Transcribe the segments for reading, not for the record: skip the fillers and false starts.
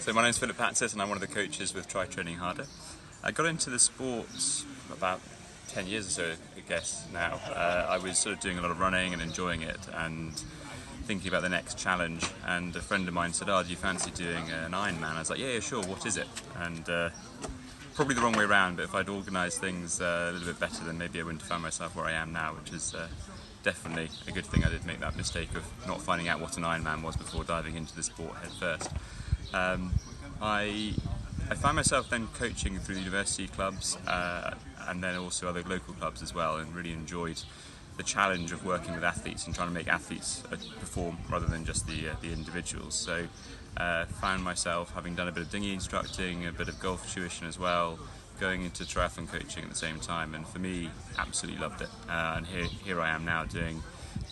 So my name's Hatzis and I'm one of the coaches with Try Training Harder. I got into the sport about 10 years or so, I guess, now. I was sort of doing a lot of running and enjoying it and thinking about the next challenge, and a friend of mine said, "Oh, do you fancy doing an Ironman?" I was like, yeah, sure, what is it? And probably the wrong way around, but if I'd organised things a little bit better, then maybe I wouldn't have found myself where I am now, which is definitely a good thing. I did make that mistake of not finding out what an Ironman was before diving into the sport head first. I found myself then coaching through the university clubs and then also other local clubs as well, and really enjoyed the challenge of working with athletes and trying to make athletes perform rather than just the individuals. So found myself having done a bit of dinghy instructing, a bit of golf tuition as well, going into triathlon coaching at the same time, and for me, absolutely loved it. And here I am now doing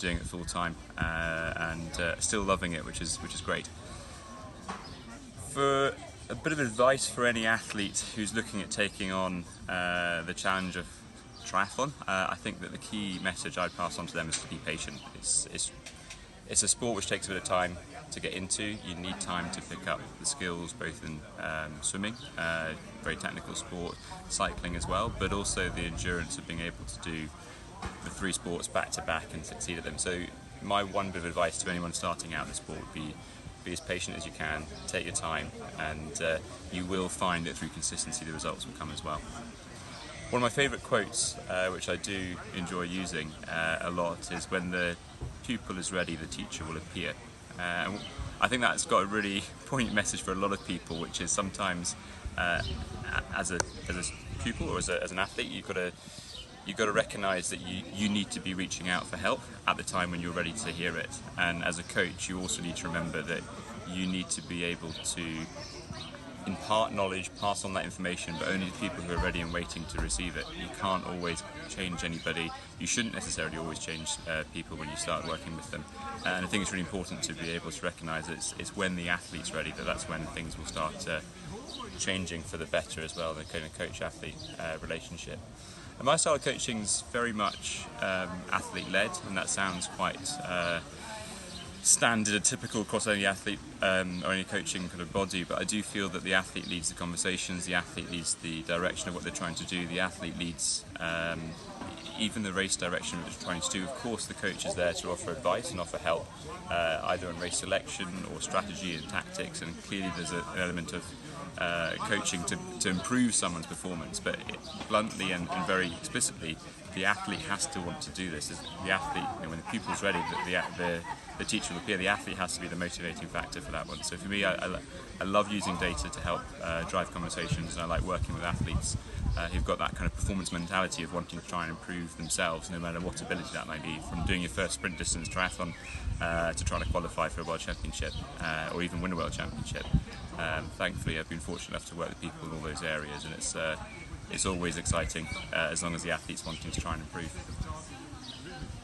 it full time and still loving it, which is great. For a bit of advice for any athlete who's looking at taking on the challenge of triathlon, I think that the key message I'd pass on to them is to be patient. It's a sport which takes a bit of time to get into. You need time to pick up the skills, both in swimming, very technical sport, cycling as well, but also the endurance of being able to do the three sports back to back and succeed at them. So my one bit of advice to anyone starting out in the sport would be as patient as you can, take your time, and you will find that through consistency the results will come as well. One of my favourite quotes, which I do enjoy using a lot, is when the pupil is ready, the teacher will appear. I think that's got a really poignant message for a lot of people, which is sometimes as a pupil or as an athlete, you've got to recognise that you need to be reaching out for help at the time when you're ready to hear it. And as a coach, you also need to remember that you need to be able to impart knowledge, pass on that information, but only to people who are ready and waiting to receive it. You can't always change anybody. You shouldn't necessarily always change people when you start working with them. And I think it's really important to be able to recognise it's when the athlete's ready that's when things will start changing for the better as well, the kind of coach-athlete relationship. And my style of coaching is very much athlete-led, and that sounds quite standard, typical across any athlete or any coaching kind of body, but I do feel that the athlete leads the conversations, the athlete leads the direction of what they're trying to do, the athlete leads even the race direction of what they're trying to do. Of course, the coach is there to offer advice and offer help, either in race selection or strategy and tactics, and clearly there's an element of coaching to improve someone's performance, but bluntly and very explicitly, the athlete has to want to do this. The athlete, when the pupil's ready, the teacher will appear. The athlete has to be the motivating factor for that one. So for me, I love using data to help drive conversations, and I like working with athletes who've got that kind of performance mentality of wanting to try and improve themselves, no matter what ability that might be, from doing your first sprint distance triathlon to trying to qualify for a world championship or even win a world championship. Thankfully, I've been fortunate enough to work with people in all those areas, and it's always exciting as long as the athlete's wanting to try and improve.